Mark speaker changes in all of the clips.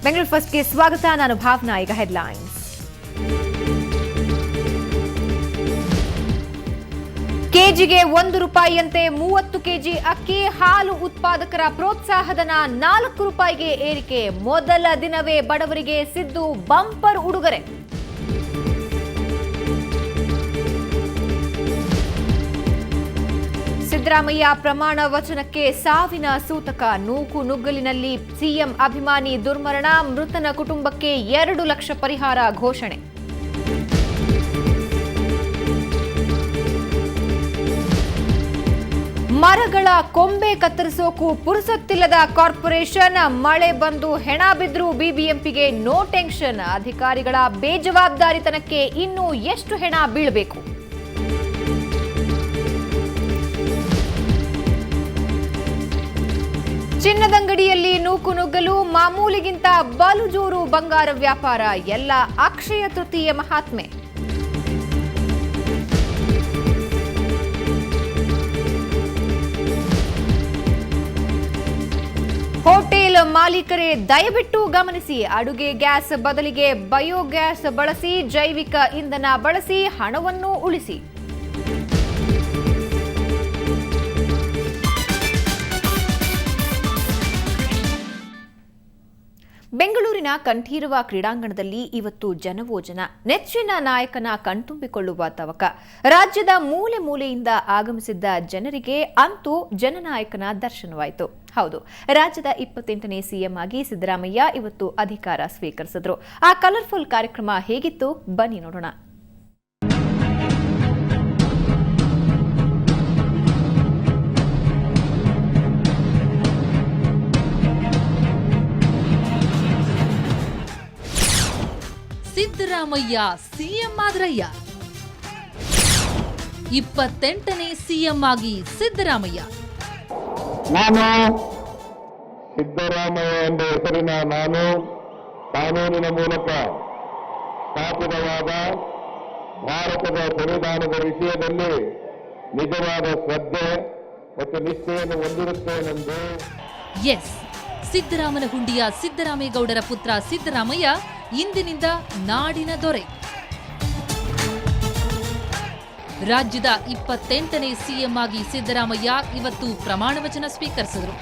Speaker 1: ಬೆಂಗಳೂರು ಫಸ್ಟ್ಗೆ ಸ್ವಾಗತ. ನಾನು ಭಾವನಾ. ಈಗ ಹೆಡ್ಲೈನ್ಸ್. ಕೆಜಿಗೆ ₹1 30 ಕೆಜಿ ಅಕ್ಕಿ. ಹಾಲು ಉತ್ಪಾದಕರ ಪ್ರೋತ್ಸಾಹಧನ ₹4 ಏರಿಕೆ. ಮೊದಲ ದಿನವೇ ಬಡವರಿಗೆ ಸಿದ್ದು ಬಂಪರ್ ಉಡುಗೊರೆ. ಸಿದ್ದರಾಮಯ್ಯ ಪ್ರಮಾಣ ವಚನಕ್ಕೆ ಸಾವಿನ ಸೂತಕ. ನೂಕುನುಗ್ಗಲಿನಲ್ಲಿ ಸಿಎಂ ಅಭಿಮಾನಿ ದುರ್ಮರಣ. ಮೃತನ ಕುಟುಂಬಕ್ಕೆ 2 ಲಕ್ಷ ಪರಿಹಾರ ಘೋಷಣೆ. ಮರಗಳ ಕೊಂಬೆ ಕತ್ತರಿಸೋಕು ಪುರುಸೊತ್ತಿಲ್ಲದ ಕಾರ್ಪೊರೇಷನ್. ಮಳೆ ಬಂದು ಹೆಣ ಬಿದ್ರೂ ಬಿಬಿಎಂಪಿಗೆ ನೋ ಟೆನ್ಷನ್. ಅಧಿಕಾರಿಗಳ ಬೇಜವಾಬ್ದಾರಿತನಕ್ಕೆ ಇನ್ನೂ ಎಷ್ಟು ಹೆಣ ಬೀಳಬೇಕು? ಚಿನ್ನದಂಗಡಿಯಲ್ಲಿ ನೂಕುನುಗ್ಗಲು. ಮಾಮೂಲಿಗಿಂತ ಬಲು ಜೋರು ಬಂಗಾರ ವ್ಯಾಪಾರ. ಎಲ್ಲ ಅಕ್ಷಯ ತೃತೀಯ ಮಹಾತ್ಮೆ. ಹೋಟೆಲ್ ಮಾಲೀಕರೇ ದಯವಿಟ್ಟು ಗಮನಿಸಿ. ಅಡುಗೆ ಗ್ಯಾಸ್ ಬದಲಿಗೆ ಬಯೋಗ್ಯಾಸ್ ಬಳಸಿ. ಜೈವಿಕ ಇಂಧನ ಬಳಸಿ. ಹಣವನ್ನು ಉಳಿಸಿ. ಬೆಂಗಳೂರಿನ ಕಂಠೀರವ ಕ್ರೀಡಾಂಗಣದಲ್ಲಿ ಇವತ್ತು ಜನವೋ ಜನ. ನೆಚ್ಚಿನ ನಾಯಕನ ಕಣ್ತುಂಬಿಕೊಳ್ಳುವ ತವಕ. ರಾಜ್ಯದ ಮೂಲೆ ಮೂಲೆಯಿಂದ ಆಗಮಿಸಿದ್ದ ಜನರಿಗೆ ಅಂತೂ ಜನನಾಯಕನ ದರ್ಶನವಾಯಿತು. ಹೌದು, ರಾಜ್ಯದ 28ನೇ ಸಿಎಂ ಆಗಿ ಸಿದ್ದರಾಮಯ್ಯ ಇವತ್ತು ಅಧಿಕಾರ ಸ್ವೀಕರಿಸಿದ್ರು. ಆ ಕಲರ್ಫುಲ್ ಕಾರ್ಯಕ್ರಮ ಹೇಗಿತ್ತು ಬನ್ನಿ ನೋಡೋಣ.
Speaker 2: ಸಿದ್ದರಾಮಯ್ಯ ಸಿಎಂ ಆದ್ರಯ್ಯ. 28ನೇ ಸಿಎಂ ಆಗಿ ಸಿದ್ದರಾಮಯ್ಯ.
Speaker 3: ನಾನು ಸಿದ್ದರಾಮಯ್ಯ ಎಂಬ ಹೆಸರಿನ ನಾನು ಕಾನೂನಿನ ಮೂಲಕ ಸ್ಥಾಪಿತವಾದ ಭಾರತದ ಸಂವಿಧಾನದ ವಿಷಯದಲ್ಲಿ ನಿಜವಾದ ಶ್ರದ್ಧೆ ಮತ್ತು ನಿಷ್ಠೆಯನ್ನು ಹೊಂದಿರುತ್ತೇನೆಂದು.
Speaker 2: ಎಸ್, ಸಿದ್ದರಾಮನ ಹುಂಡಿಯ ಸಿದ್ದರಾಮೇಗೌಡರ ಪುತ್ರ ಸಿದ್ದರಾಮಯ್ಯ ಇಂದಿನಿಂದ ನಾಡಿನ ದೊರೆ. ರಾಜ್ಯದ 28ನೇ ಸಿಎಂ ಆಗಿ ಸಿದ್ದರಾಮಯ್ಯ ಇವತ್ತು ಪ್ರಮಾಣ ವಚನ ಸ್ವೀಕರಿಸಿದರು.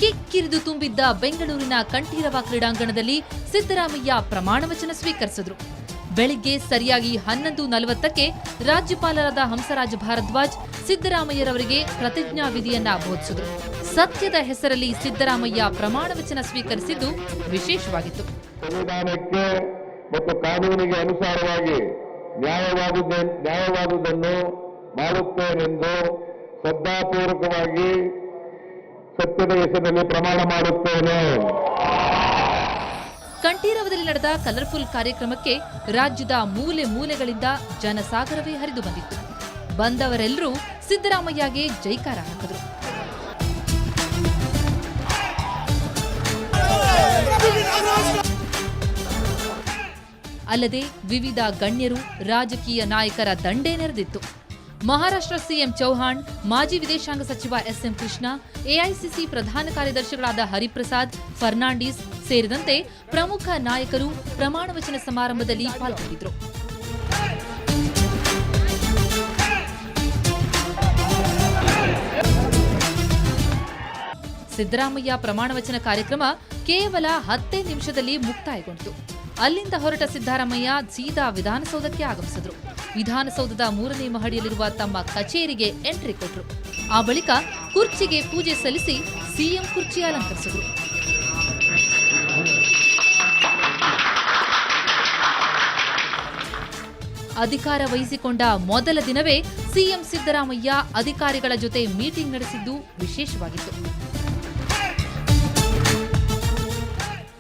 Speaker 2: ಕಿಕ್ಕಿರಿದು ತುಂಬಿದ್ದ ಬೆಂಗಳೂರಿನ ಕಂಠೀರವ ಕ್ರೀಡಾಂಗಣದಲ್ಲಿ ಸಿದ್ದರಾಮಯ್ಯ ಪ್ರಮಾಣ ವಚನ ಸ್ವೀಕರಿಸಿದರು. ಬೆಳಿಗ್ಗೆ ಸರಿಯಾಗಿ 11:40ಕ್ಕೆ ರಾಜ್ಯಪಾಲರಾದ ಹಂಸರಾಜ ಭಾರದ್ವಾಜ್ ಸಿದ್ದರಾಮಯ್ಯರವರಿಗೆ ಪ್ರತಿಜ್ಞಾ ವಿಧಿಯನ್ನ ಬೋಧಿಸಿದರು. ಸತ್ಯದ ಹೆಸರಲ್ಲಿ ಸಿದ್ದರಾಮಯ್ಯ ಪ್ರಮಾಣ ವಚನ ಸ್ವೀಕರಿಸಿದ್ದು ವಿಶೇಷವಾಗಿತ್ತು.
Speaker 3: ಸಂವಿಧಾನಕ್ಕೆ ಮತ್ತು ಕಾನೂನಿಗೆ ಅನುಸಾರವಾಗಿ ನ್ಯಾಯವಾದುದನ್ನು ಮಾಡುತ್ತೇನೆಂದು ಶ್ರದ್ಧಾಪೂರ್ವಕವಾಗಿ ಸತ್ಯದ ಹೆಸರಿನಲ್ಲಿ ಪ್ರಮಾಣ ಮಾಡುತ್ತೇನೆ.
Speaker 2: ಕಂಠೀರವದಲ್ಲಿ ನಡೆದ ಕಲರ್ಫುಲ್ ಕಾರ್ಯಕ್ರಮಕ್ಕೆ ರಾಜ್ಯದ ಮೂಲೆ ಮೂಲೆಗಳಿಂದ ಜನಸಾಗರವೇ ಹರಿದು ಬಂದಿತ್ತು. ಬಂದವರೆಲ್ಲರೂ ಸಿದ್ದರಾಮಯ್ಯಗೆ ಜೈಕಾರ ಹಾಕಿದರು. ಅಲ್ಲದೆ ವಿವಿಧ ಗಣ್ಯರು, ರಾಜಕೀಯ ನಾಯಕರ ದಂಡೇ ನೆರೆದಿತ್ತು. ಮಹಾರಾಷ್ಟ್ರ ಸಿಎಂ ಚೌಹಾಣ್, ಮಾಜಿ ವಿದೇಶಾಂಗ ಸಚಿವ ಎಸ್ಎಂ ಕೃಷ್ಣ, ಎಐಸಿಸಿ ಪ್ರಧಾನ ಕಾರ್ಯದರ್ಶಿಗಳಾದ ಹರಿಪ್ರಸಾದ್, ಫರ್ನಾಂಡಿಸ್ ಸೇರಿದಂತೆ ಪ್ರಮುಖ ನಾಯಕರು ಪ್ರಮಾಣ ವಚನ ಸಮಾರಂಭದಲ್ಲಿ ಪಾಲ್ಗೊಂಡಿದ್ದರು. ಸಿದ್ದರಾಮಯ್ಯ ಪ್ರಮಾಣ ವಚನ ಕಾರ್ಯಕ್ರಮ ಕೇವಲ 10 ನಿಮಿಷದಲ್ಲಿ ಮುಕ್ತಾಯಗೊಂಡಿತು. ಅಲ್ಲಿಂದ ಹೊರಟ ಸಿದ್ದರಾಮಯ್ಯ ಸೀದಾ ವಿಧಾನಸೌಧಕ್ಕೆ ಆಗಮಿಸಿದರು. ವಿಧಾನಸೌಧದ 3ನೇ ಮಹಡಿಯಲ್ಲಿರುವ ತಮ್ಮ ಕಚೇರಿಗೆ ಎಂಟ್ರಿ ಕೊಟ್ಟರು. ಆ ಬಳಿಕ ಕುರ್ಚಿಗೆ ಪೂಜೆ ಸಲ್ಲಿಸಿ ಸಿಎಂ ಕುರ್ಚಿ ಅಲಂಕರಿಸಿದರು. ಅಧಿಕಾರ ವಹಿಸಿಕೊಂಡ ಮೊದಲ ದಿನವೇ ಸಿಎಂ ಸಿದ್ದರಾಮಯ್ಯ ಅಧಿಕಾರಿಗಳ ಜೊತೆ ಮೀಟಿಂಗ್ ನಡೆಸಿದ್ದು ವಿಶೇಷವಾಗಿತ್ತು.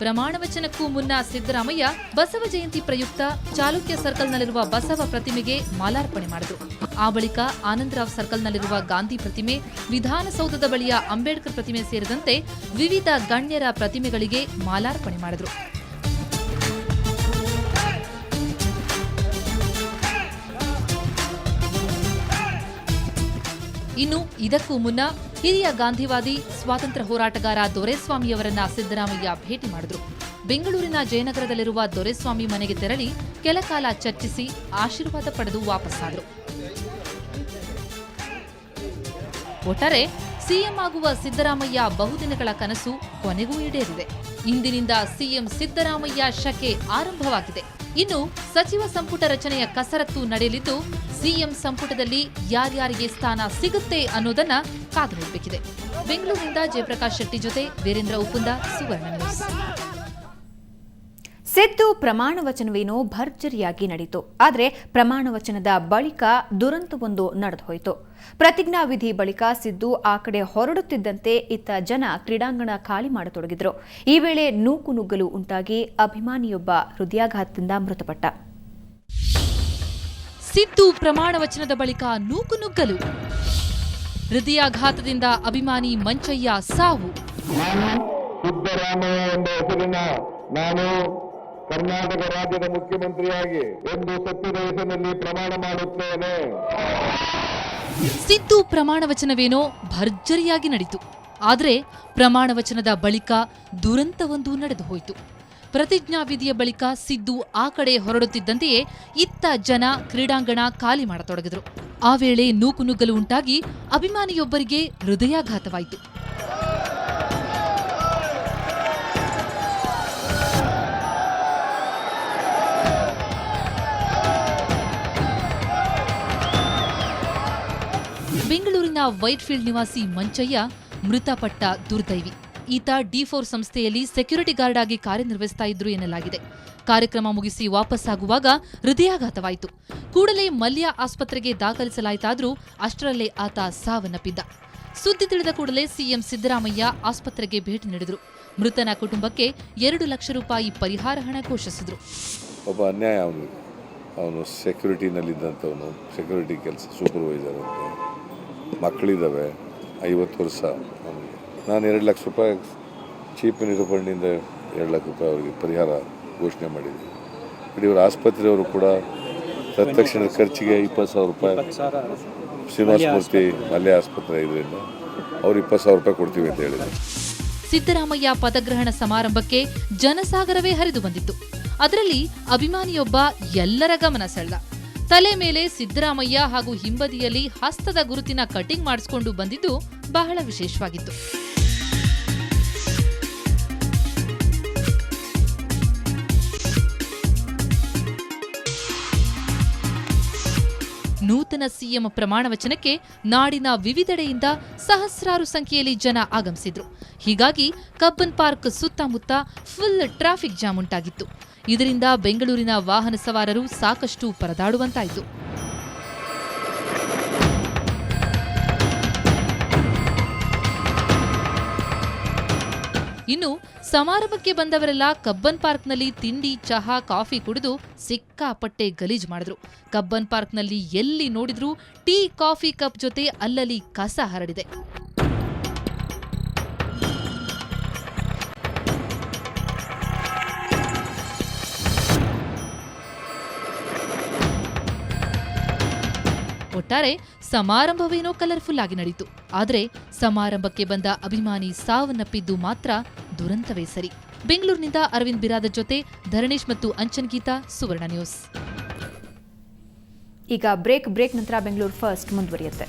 Speaker 2: ಪ್ರಮಾಣ ವಚನಕ್ಕೂ ಮುನ್ನ ಸಿದ್ದರಾಮಯ್ಯ ಬಸವ ಜಯಂತಿ ಪ್ರಯುಕ್ತ ಚಾಲುಕ್ಯ ಸರ್ಕಲ್ನಲ್ಲಿರುವ ಬಸವ ಪ್ರತಿಮೆಗೆ ಮಾಲಾರ್ಪಣೆ ಮಾಡಿದರು. ಆ ಬಳಿಕ ಆನಂದರಾವ್ ಸರ್ಕಲ್ನಲ್ಲಿರುವ ಗಾಂಧಿ ಪ್ರತಿಮೆ, ವಿಧಾನಸೌಧದ ಬಳಿಯ ಅಂಬೇಡ್ಕರ್ ಪ್ರತಿಮೆ ಸೇರಿದಂತೆ ವಿವಿಧ ಗಣ್ಯರ ಪ್ರತಿಮೆಗಳಿಗೆ ಮಾಲಾರ್ಪಣೆ ಮಾಡಿದರು. ಇನ್ನು ಇದಕ್ಕೂ ಮುನ್ನ ಹಿರಿಯ ಗಾಂಧಿವಾದಿ ಸ್ವಾತಂತ್ರ್ಯ ಹೋರಾಟಗಾರ ದೊರೆಸ್ವಾಮಿಯವರನ್ನ ಸಿದ್ದರಾಮಯ್ಯ ಭೇಟಿ ಮಾಡಿದ್ರು. ಬೆಂಗಳೂರಿನ ಜಯನಗರದಲ್ಲಿರುವ ದೊರೆಸ್ವಾಮಿ ಮನೆಗೆ ತೆರಳಿ ಕೆಲಕಾಲ ಚರ್ಚಿಸಿ ಆಶೀರ್ವಾದ ಪಡೆದು ವಾಪಸ್ಸಾದರು. ಒಟ್ಟಾರೆ ಸಿಎಂ ಆಗುವ ಸಿದ್ದರಾಮಯ್ಯ ಬಹುದಿನಗಳ ಕನಸು ಕೊನೆಗೂ ಈಡೇರಿದೆ. ಇಂದಿನಿಂದ ಸಿಎಂ ಸಿದ್ದರಾಮಯ್ಯ ಶಕೆ ಆರಂಭವಾಗಿದೆ. ಇನ್ನು ಸಚಿವ ಸಂಪುಟ ರಚನೆಯ ಕಸರತ್ತು ನಡೆಯಲಿದ್ದು, ಸಿಎಂ ಸಂಪುಟದಲ್ಲಿ ಯಾರ್ಯಾರಿಗೆ ಸ್ಥಾನ ಸಿಗುತ್ತೆ ಅನ್ನೋದನ್ನ ಕಾದು ನೋಡಬೇಕಿದೆ. ಬೆಂಗಳೂರಿನಿಂದ ಜಯಪ್ರಕಾಶ್ ಶೆಟ್ಟಿ ಜೊತೆ ವೀರೇಂದ್ರ ಉಪ್ಪುಂದ, ಸುವರ್ಣ ನ್ಯೂಸ್.
Speaker 1: ಸಿದ್ದು ಪ್ರಮಾಣ ವಚನವೇನೋ ಭರ್ಜರಿಯಾಗಿ ನಡೆಯಿತು. ಆದರೆ ಪ್ರಮಾಣ ವಚನದ ಬಳಿಕ ದುರಂತವೊಂದು ನಡೆದುಹೋಯಿತು. ಪ್ರತಿಜ್ಞಾ ವಿಧಿ ಬಳಿಕ ಸಿದ್ದು ಆ ಕಡೆ ಹೊರಡುತ್ತಿದ್ದಂತೆ ಇತ್ತ ಜನ ಕ್ರೀಡಾಂಗಣ ಖಾಲಿ ಮಾಡತೊಡಗಿದ್ರು. ಈ ವೇಳೆ ನೂಕುನುಗ್ಗಲು ಉಂಟಾಗಿ ಅಭಿಮಾನಿಯೊಬ್ಬ ಹೃದಯಾಘಾತದಿಂದ ಮೃತಪಟ್ಟ.
Speaker 2: ಸಿದ್ದು ಪ್ರಮಾಣ ವಚನದ ಬಳಿಕ ನೂಕುನುಗ್ಗಲು, ಹೃದಯಾಘಾತದಿಂದ ಅಭಿಮಾನಿ ಮಂಚಯ್ಯ ಸಾವು.
Speaker 3: ಸಿದ್ದರಾಮಯ್ಯ ಎಂಬ ಹೆಸರಿನ ನಾನು ಕರ್ನಾಟಕ ರಾಜ್ಯದ ಮುಖ್ಯಮಂತ್ರಿಯಾಗಿ ಒಂದು ಸತ್ಯದ ಹೆಸರಿನಲ್ಲಿ ಪ್ರಮಾಣ ಮಾಡುತ್ತೇನೆ.
Speaker 2: ಸಿದ್ದು ಪ್ರಮಾಣ ವಚನವೇನೋ ಭರ್ಜರಿಯಾಗಿ ನಡೆಯಿತು. ಆದರೆ ಪ್ರಮಾಣ ವಚನದ ಬಳಿಕ ದುರಂತವೊಂದು ನಡೆದು ಹೋಯಿತು. ಪ್ರತಿಜ್ಞಾ ವಿಧಿಯ ಬಳಿಕ ಸಿದ್ದು ಆ ಕಡೆ ಹೊರಡುತ್ತಿದ್ದಂತೆಯೇ ಇತ್ತ ಜನ ಕ್ರೀಡಾಂಗಣ ಖಾಲಿ ಮಾಡತೊಡಗಿದ್ರು. ಆ ವೇಳೆ ನೂಕುನುಗ್ಗಲು ಉಂಟಾಗಿ ಅಭಿಮಾನಿಯೊಬ್ಬರಿಗೆ ಹೃದಯಾಘಾತವಾಯಿತು. ಬೆಂಗಳೂರಿನ ವೈಟ್ಫೀಲ್ಡ್ ನಿವಾಸಿ ಮಂಚಯ್ಯ ಮೃತಪಟ್ಟ ದುರ್ದೈವಿ. ಈತ ಡಿ4 ಸಂಸ್ಥೆಯಲ್ಲಿ ಸೆಕ್ಯೂರಿಟಿ ಗಾರ್ಡ್ ಆಗಿ ಕಾರ್ಯನಿರ್ವಹಿಸ್ತಾ ಇದ್ರು ಎನ್ನಲಾಗಿದೆ. ಕಾರ್ಯಕ್ರಮ ಮುಗಿಸಿ ವಾಪಸ್ಸಾಗುವಾಗ ಹೃದಯಾಘಾತವಾಯಿತು. ಕೂಡಲೇ ಮಲ್ಯ ಆಸ್ಪತ್ರೆಗೆ ದಾಖಲಿಸಲಾಯಿತಾದರೂ ಅಷ್ಟರಲ್ಲೇ ಆತ ಸಾವನ್ನಪ್ಪಿದ್ದ. ಸುದ್ದಿ ತಿಳಿದ ಕೂಡಲೇ ಸಿಎಂ ಸಿದ್ದರಾಮಯ್ಯ ಆಸ್ಪತ್ರೆಗೆ ಭೇಟಿ ನೀಡಿದರು. ಮೃತನ ಕುಟುಂಬಕ್ಕೆ 2 ಲಕ್ಷ ರೂಪಾಯಿ ಪರಿಹಾರ ಹಣ ಘೋಷಿಸಿದ್ರು.
Speaker 4: ಒಬ್ಬ ಅನ್ಯಾಯ ಅವನು ಸೆಕ್ಯೂರಿಟಿನಲ್ಲಿದ್ದಂಥವನು, ಸೆಕ್ಯೂರಿಟಿ ಕೆಲಸ ಸೂಪರ್ವೈಸರ್ ಅಂತ, ಮಕ್ಕಳಿದ್ದಾವೆ, 50 ವರ್ಷ ಅವನಿಗೆ. ನಾನು 2 ಲಕ್ಷ ರೂಪಾಯಿ ಚೀಫ್ ಮಿನಿಸ್ಟರ್ ಫಂಡಿಂದ 2 ಲಕ್ಷ ರೂಪಾಯಿ ಅವರಿಗೆ ಪರಿಹಾರ ಘೋಷಣೆ ಮಾಡಿದ್ದೆ. ಇಡೀ ಆಸ್ಪತ್ರೆಯವರು ಕೂಡ ತತ್ಕ್ಷಣದ ಖರ್ಚಿಗೆ 20,000 ರೂಪಾಯಿ ಶ್ರೀನಿವಾಸ ಮೂರ್ತಿ ಮಲ್ಯ ಆಸ್ಪತ್ರೆ ಇದರಿಂದ ಅವ್ರು 20,000 ರೂಪಾಯಿ ಕೊಡ್ತೀವಿ ಅಂತ ಹೇಳಿದರು.
Speaker 2: ಸಿದ್ದರಾಮಯ್ಯ ಪದಗ್ರಹಣ ಸಮಾರಂಭಕ್ಕೆ ಜನಸಾಗರವೇ ಹರಿದು ಬಂದಿತ್ತು. ಅದರಲ್ಲಿ ಅಭಿಮಾನಿಯೊಬ್ಬ ಎಲ್ಲರ ಗಮನ ಸೆಳೆದ. ತಲೆ ಮೇಲೆ ಸಿದ್ದರಾಮಯ್ಯ ಹಾಗೂ ಹಿಂಬದಿಯಲ್ಲಿ ಹಸ್ತದ ಗುರುತಿನ ಕಟಿಂಗ್ ಮಾಡಿಸಿಕೊಂಡು ಬಂದಿದ್ದು ಬಹಳ ವಿಶೇಷವಾಗಿತ್ತು. ನೂತನ ಸಿಎಂ ಪ್ರಮಾಣ ವಚನಕ್ಕೆ ನಾಡಿನ ವಿವಿಧೆಡೆಯಿಂದ ಸಹಸ್ರಾರು ಸಂಖ್ಯೆಯಲ್ಲಿ ಜನ ಆಗಮಿಸಿದ್ರು. ಹೀಗಾಗಿ ಕಬ್ಬನ್ ಪಾರ್ಕ್ ಸುತ್ತಮುತ್ತ ಫುಲ್ ಟ್ರಾಫಿಕ್ ಜಾಮ್ ಉಂಟಾಗಿತ್ತು. ಇದರಿಂದ ಬೆಂಗಳೂರಿನ ವಾಹನ ಸವಾರರು ಸಾಕಷ್ಟು ಪರದಾಡುವಂತಾಯಿತು. ಇನ್ನು ಸಮಾರಂಭಕ್ಕೆ ಬಂದವರೆಲ್ಲ ಕಬ್ಬನ್ ಪಾರ್ಕ್ನಲ್ಲಿ ತಿಂಡಿ, ಚಹಾ, ಕಾಫಿ ಕುಡಿದು ಸಿಕ್ಕಾಪಟ್ಟೆ ಗಲೀಜು ಮಾಡಿದ್ರು. ಕಬ್ಬನ್ ಪಾರ್ಕ್ನಲ್ಲಿ ಎಲ್ಲಿ ನೋಡಿದ್ರೂ ಟೀ, ಕಾಫಿ ಕಪ್ ಜೊತೆ ಅಲ್ಲಲ್ಲಿ ಕಸ ಹರಡಿದೆ. ಒಟ್ಟಾರೆ ಸಮಾರಂಭವೇನೋ ಕಲರ್ಫುಲ್ ಆಗಿ ನಡೆಯಿತು. ಆದರೆ ಸಮಾರಂಭಕ್ಕೆ ಬಂದ ಅಭಿಮಾನಿ ಸಾವನ್ನಪ್ಪಿದ್ದು ಮಾತ್ರ ದುರಂತವೇ ಸರಿ. ಬೆಂಗಳೂರಿನಿಂದ ಅರವಿಂದ್ ಬಿರಾದರ್ ಜೊತೆ ಧರಣೇಶ್ ಮತ್ತು ಅಂಚನ್ ಗೀತಾ, ಸುವರ್ಣ ನ್ಯೂಸ್.
Speaker 1: ಈಗ ಬ್ರೇಕ್ ನಂತರ ಬೆಂಗಳೂರು ಫಸ್ಟ್ ಮುಂದುವರಿಯುತ್ತೆ.